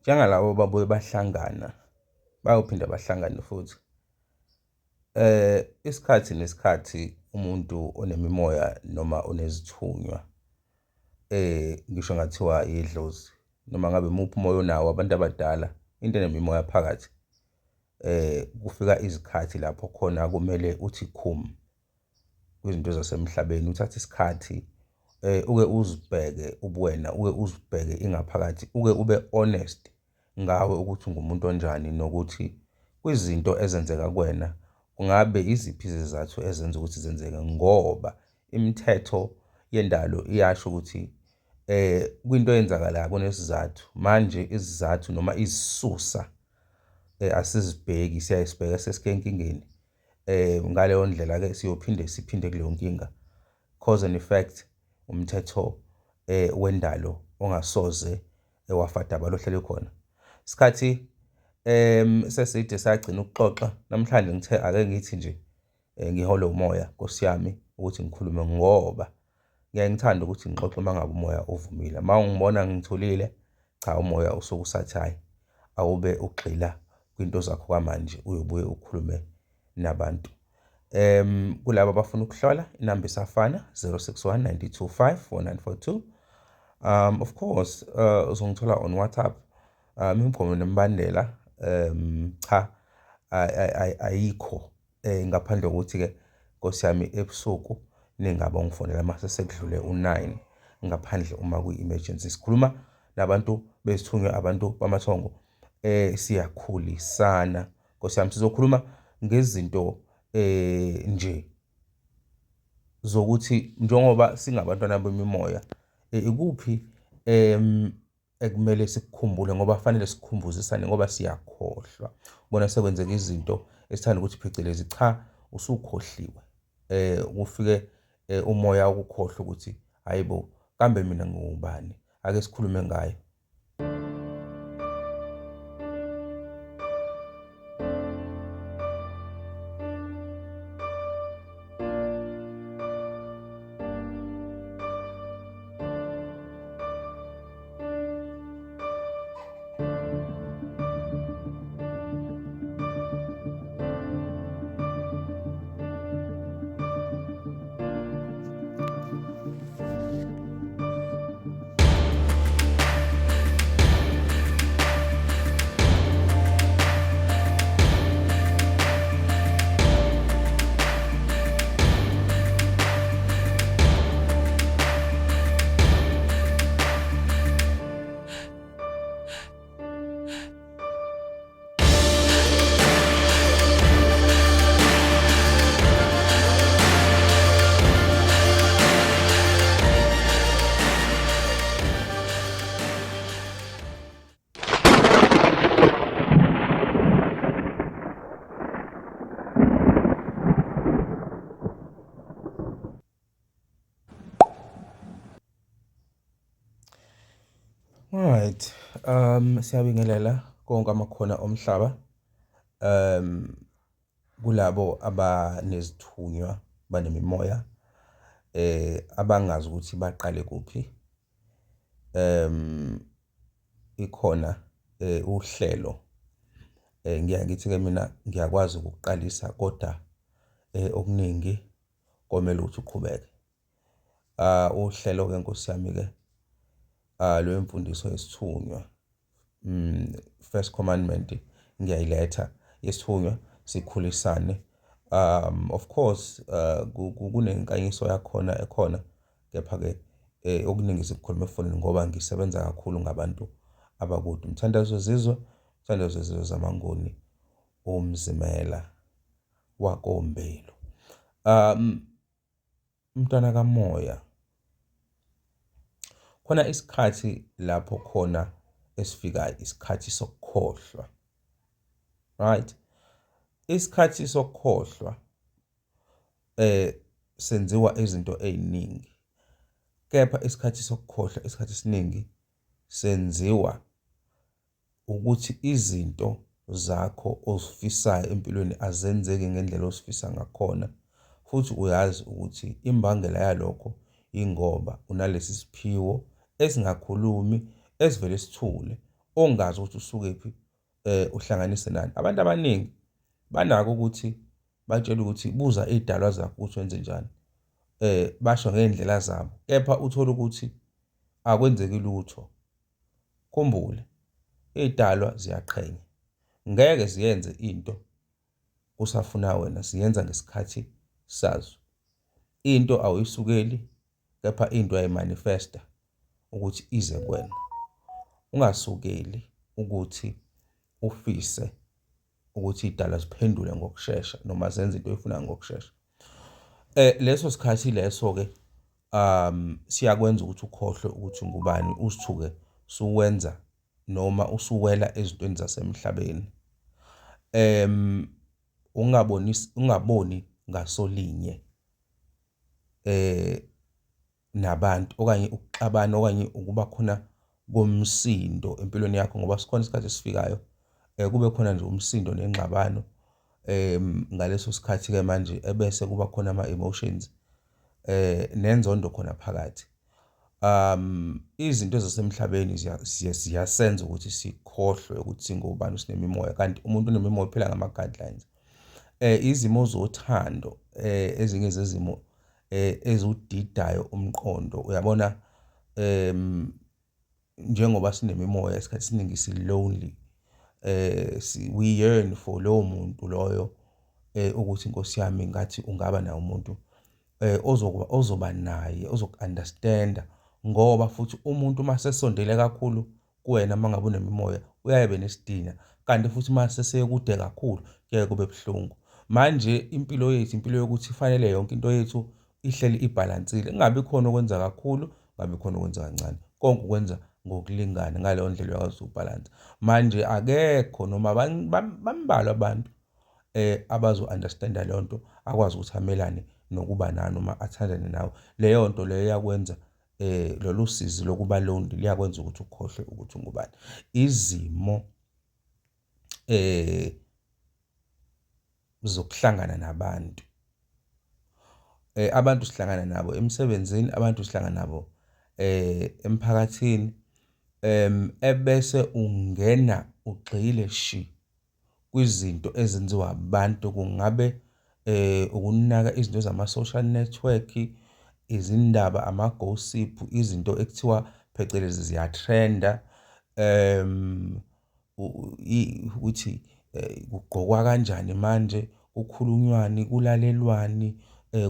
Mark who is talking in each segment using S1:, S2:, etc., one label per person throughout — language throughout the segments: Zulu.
S1: njengalabo babuye bahlangana bayophinda bahlangane futhi. Isikhathi nesikhathi umuntu onemimoya noma onezithunywa ngisho ngathiwa idlozi noma ngabe muphi umoya onawo abantu abadala into enemimoya phakathi kufika izikhathi lapho khona kumele uthi khum kwizinto zasemhlabeni, uthathe isikhathi uke uzibheke ubuwena, uke uzibheke ingaphakathi, uke ube honest ngawe ukuthi ungumuntu onjani nokuthi kwizinto ezenzeka kuwena kungabe iziphi izizathu ezenza ukuthi zenzeke, ngoba imithetho yendalo iyasho ukuthi kwinto eyenzakalayo kunesizathu. Manje izizathu noma izisusa asizibheki, siyayisibheka sesikenkingeni. Ngaleyo ndlela-ke siphinde kuleyo nkinga. Cause and effect umthetho wendalo ongasoze wafadaba ohlele khona. Isikhathi seside sagcina ukuxoxa namhlanje ngithe ake ngithi nje ngihole umoya Nkosi yami ukuthi ngikhulume ngoba ngiyaye ngithanda ukuthi ngixoxe mangabe umoya uvumile. Mawungibona ngithulile, cha umoya usuke usathi hayi awube ugxila kwinto zakho kwamanje uyobuye ukhulume nabantu. Kulabo abafuna ukuhlola inamba isafana 061 925 4942. Of course uzongithola on WhatsApp. Imigomo nemibandela cha ayikho ngaphandle kokuthi-ke Nkosi yami ebusuku ningaba ungifonela mase sekudlule u9 ngaphandle uma kuyi-emergency. Sikhuluma nabantu bezithunywa, abantu bamathongo, siyakhulisana Nkosi yami. Sizokhuluma ngezinto nje zokuthi njengoba singabantwana bemimoya ikuphi ekumele sikukhumbule ngoba fanele sikhumbuzisane ngoba siyakhohlwa. Ubona sekwenzeka izinto esithanda ukuthi phecelezi cha usukhohliwe, kufike umoya ukukhohlwa ukuthi hayibo kambe mina ngubani, ake sikhulume ngayo. Alright, siyabingelela konke amakhona omhlaba kulabo abanezithunywa banemimoya abangazi ukuthi baqale kuphi. Ikhona uhlelo ngithi-ke mina ngiyakwazi ukuqalisa kodwa okuningi komele ukuthi uqhubeke. Uhlelo-ke Nkosi yami-ke lwemfundiso yesithunywa, first commandment ngiyayiletha yesithunywa sikhulisane. Of course kunenkanyiso yakhona ekhona, kepha-ke okuningi sikukhuluma efonini ngoba ngisebenza kakhulu ngabantu abakude. Umthandazo wezizwe, umthandazo wezizwe zamanguni, umzimela wakoMbelu. Mntwana kamoya, khona isikhathi lapho khona esifikayo, isikhathi sokukhohlwa, right? Isikhathi sokukhohlwa senziwa izinto eziningi, kepha isikhathi sokukhohlwa isikhathi esiningi senziwa ukuthi izinto zakho ozifisayo empilweni azenzeki ngendlela osifisa ngakhona, futhi uyazi ukuthi imbangela yalokho ingoba unalesi siphiwo esingakhulumi esivele sithule ongazi ukuthi usukephi uhlanganise nani. Abantu abaningi banako ukuthi batshela ukuthi buza idalwa zakho ukuthi wenze njani, basho ngey'ndlela zabo, kepha uthole ukuthi akwenzeki lutho. Khumbule, iy'dalwa ziyaqhenya, ngeke ziyenze into usafuna wena, ziyenza ngesikhathi sazo. Into awuyisukeli, kepha into uyayimanifesta ukuthi ize kuwena. Ungasukeli ukuthi ufise ukuthi iy'dalwa ziphendule ngokushesha noma zenze into oyifunayo ngokushesha. Leso sikhathi leso-ke siyakwenza ukuthi ukhohlwe ukuthi ngubani, uzithuke suwenza noma usuwela ezintweni zasemhlabeni. Ungaboni ngasolinye nabantu okanye ukuxabana okanye ukuba khona komsindo empilweni yakho, ngoba sikhona isikhathi esifikayo kube khona nje umsindo nengxabano ngaleso sikhathi-ke manje ebese kuba khona ama-emotions nenzondo khona phakathi. Izinto zasemhlabeni ziyasenza ukuthi sikhohlwe ukuthi singubani, sinemimoya, kanti umuntu onemimoya uphila ngama-guidelines. Izimo zothando ezinye zezimo eziwudidayo umqondo, uyabona, njengoba sinemimoya isikhathi esiningi si-lonely, we yearn for lowo muntu loyo ukuthi Nkosi yami ngathi ungaba naye umuntu ozoba naye, ozoku-understanda, ngoba futhi umuntu uma sesondele kakhulu kuwena uma ngabe unemimoya uyaye nesidina, kanti futhi uma sesekude kakhulu kuyaye kube buhlungu. Manje impilo yethu, impilo yokuthi ifanele yonke into yethu ihleli ibhalansile, kungabi khona okwenza kakhulu, kungabi khona okwenza kancane, konke ukwenza ngokulingana. Ngaleyo ndlela uyakwazi ukubhalansa. Manje akekho noma bambalwa abantu abazo-understanda leyo nto, akwazi ukuthi amelane nokuba nawe noma athandane nawe. Leyo nto leyo iyakwenza lolu sizi lokuba lonely liyakwenza ukuthi ukhohlwe ukuthi ungubani. Izimo zokuhlangana nabantu, abantu sihlangana nabo emsebenzini, abantu sihlangana nabo emphakathini, ebese ungena ugxile shi kwizinto ezenziwa abantu, kungabe ukunaka izinto zama-social network, izindaba, ama-gossip, izinto ekuthiwa phecelezi ziyatrenda, ukuthi kugqokwa kanjani manje, kukhulunywani, kulalelwani,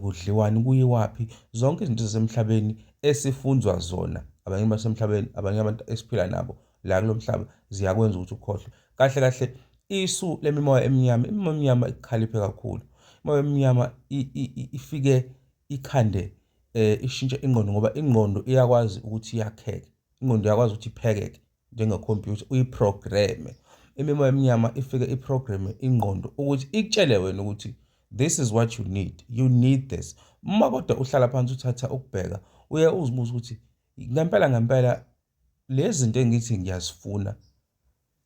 S1: kudliwani, kuyiwaphi. Zonke izinto zasemhlabeni esifundzwa zona abanye basemhlabeni, abanye abantu esiphila nabo la kulo mhlaba, ziyakwenza ukuthi ukhohlwe. Kahle kahle isu lemimoya eminyama, imimoya eminyama ikhaliphe kakhulu. Imimoya eminyama ifike ikhande ishintshe ingqondo, ngoba ingqondo iyakwazi ukuthi yakheke, ingqondo iyakwazi ukuthi iphekeke njengekhompyutha, uyiprogramme. Imimoya eminyama ifike iprogramme ingqondo ukuthi ikutshele wena ukuthi this is what you need this. Uma kodwa uhlala phansi uthatha ukubheka, uye uzibuza ukuthi ngempela lezi zinto engithi ngiyazifuna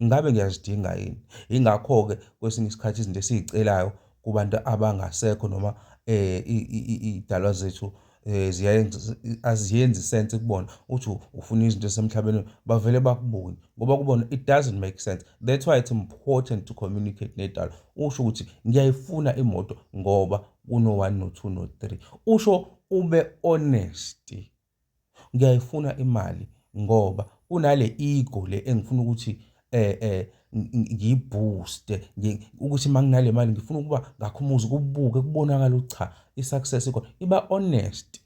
S1: ngabe ngiyazidinga yini? Ingakho-ke kwesinye isikhathi izinto esizicelayo kubantu abangasekho noma iy'dalwa zethu aziyenzi sense kubona, uthi ufuna izinto zasemhlabeni bavele bakubone, ngoba kubona it doesn't make sense. That's why it's important to communicate nedalwa. Usho ukuthi ngiyayifuna imoto ngoba kuno-1 no-2 no-3. Usho ube honest. Ngiyayifuna imali ngoba kunale ego le engifuna ukuthi ngiyibooste, ukuthi manginale mali ngifuna ukuba ngakhumuzi kubuke kubonakala ukuthi cha, i-success ikhona. Iba honest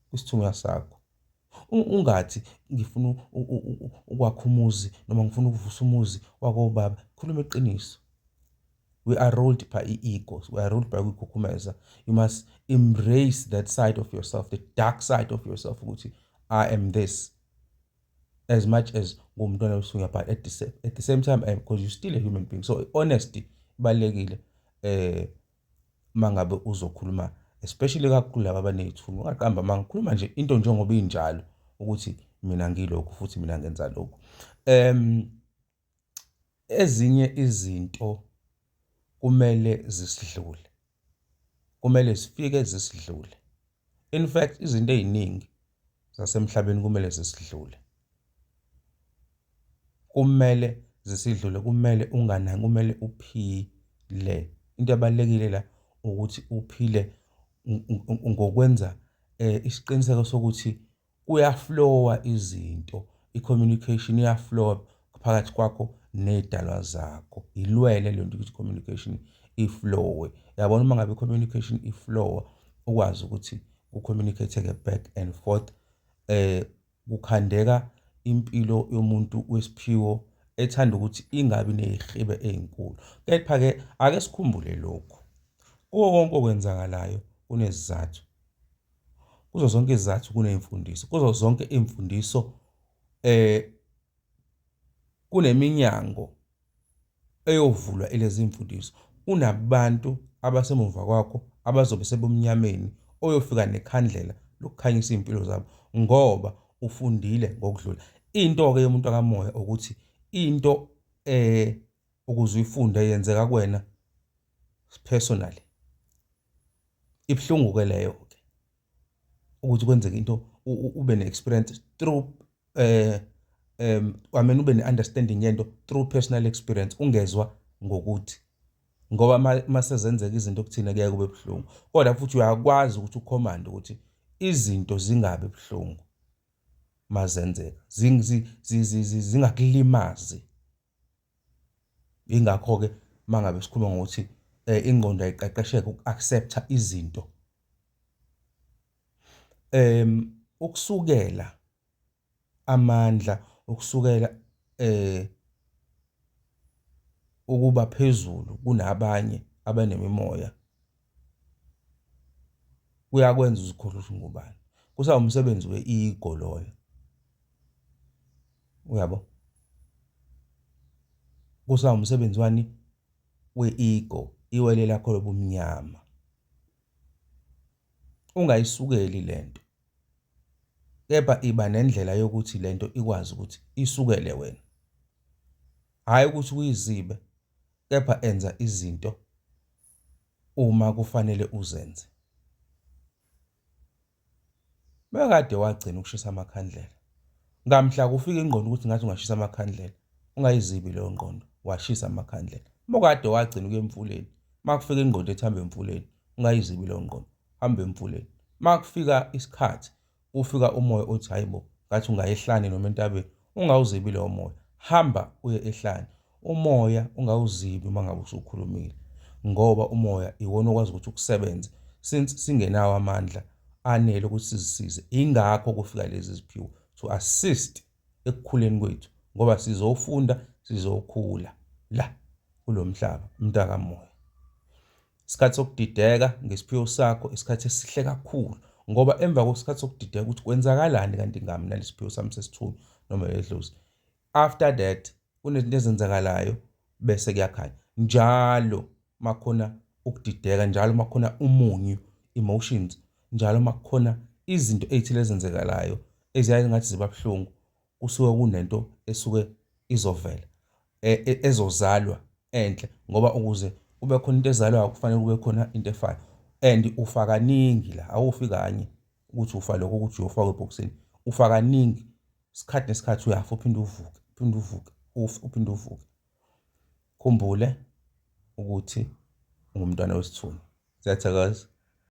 S1: kwisithunywa sakho. Ungathi ngifuna ukwakha umuzi noma ngifuna ukuvusa umuzi wakobaba. Khuluma iqiniso. We are ruled by egos. We are ruled by ukukhukhumeza. You must embrace that side of yourself, the dark side of yourself, ukuthi I am this, as much as ngumntwana wesunya, but at the same time because you're still a human being. So honesty ibalekile mangabe uzokhuluma, especially kakhulu laba abanezithunywa. Ungaqamba manga khuluma nje into njengoba injalo ukuthi mina ngilokho futhi mina ngenza lokho. Ezinye izinto kumele zisidlule, kumele zifike zisidlule. In fact, izinto eziningi zasemhlabeni kumele zisidlule. kumele zisidlule, kumele unganaki, kumele uphile. Into ebalulekile la ukuthi uphile ngokwenza isiqiniseko sokuthi kuyaflowa izinto, i-communication iyaflowa phakathi kwakho nedalwa zakho. Ilwele le nto ukuthi communication iflowe. Yabona uma ngabe i-communication iflowa, ukwazi ukuthi ucommunicate-ke back and forth, kukhandeka impilo yomuntu wesiphiwo ethanda ukuthi ingabi nezihibe ezinkulu. Kepha-ke ake sikhumbule lokhu, kuwo konke okwenzakalayo kunesizathu. Kuzo zonke izizathu kuney'mfundiso, kuzo zonke iy'mfundiso kuneminyango eyovulwa ilezi imfundiso. Unabantu abasemuva kwakho abazobe sebumnyameni oyofika nekhandlela lokukhanyisa iy'mpilo zabo ngoba ufundile ngokudlula. Into-ke yomuntu akamoya ukuthi into ukuze uyifunde yenzeka kuwena personally. Ibhlungu-ke leyo-ke ukuthi kwenzeke into ube ne-experience through ube ne-understanding yento through personal experience, ungezwa ngokuthi ngoba masezenzeka izinto kuthina kuyaye kube buhlungu, kodwa futhi uyakwazi ukuthi ukhomande ukuthi izinto zingabi buhlungu mazenzeka, zingakulimazi. Ingakho-ke mangabe sikhuluma ngokuthi ingqondo ayiqeqesheke uku-accepta izinto, ukusukela amandla, ukusukela ukuba phezulu kunabanye abanemimoya kuyakwenza uzikhohlwe ukuthi ngubani. Kusawumsebenzi we-ego loyo, uyabo? Kusawumsebenzi wani? We-ego, iwele lakho lobumnyama. Ungayisukeli lento, kepha iba nendlela yokuthi lento ikwazi ukuthi isukele wena. Hhayi ukuthi uyizibe, kepha enza izinto uma kufanele uzenze. Bekade wagcina ukushisa amakhandlela, ngamhla kufika ingqondo ukuthi ngathi ungashisa amakhandlela, ungayizibi leyo ngqondo, washisa amakhandlela. Mokade wagcina ukuya emfuleni, makufika ingqondo ethi hamba emfuleni, ungayizibi leyo ngqondo, hamba emfuleni. Makufika isikhathi ufika umoya othi hayibo ngathi ungayehlane noma entabeni, ungawuzibi leyo moya, hamba uye ehlane. Umoya ungawuzibi mangabe usukhulumile ngoba umoya iwona okwazi ukuthi ukusebenze since singenawo amandla anele ukuthi sizisize. Ingakho kufika lezi ziphiwo to assist ekukhuleni kwethu ngoba sizofunda, sizokhula la kulo mhlaba mntaka moya. Isikhathi sokudideka ngesiphiwo sakho isikhathi esihle kakhulu ngoba emva kwesikhathi sokudideka ukuthi kwenzakalani kanti ngami nalesiphiwo sami sesithunywa noma edlozi. After that kunezinto ezenzakalayo bese kuyakhanya. Njalo makhona ukudideka, njalo makhona umunyu, emotions, njalo makhona izinto ezithile ezenzekalayo eziyaye ngathi ziba buhlungu, kusuke kunento esuke izovela ezozalwa enhle ngoba ukuze kube khona into ezalwayo kufanele kube khona into efayo, and ufa kaningi la, awufi kanye ukuthi ufa lokho ukuthi uyofaka ebhokisini, ufa kaningi. Isikhathi nesikhathi uyafa uphinde uvuke, uphinde uvuke, uphinde uvuke. Khumbule ukuthi ungumntwana wesithunywa. Siyathokoza.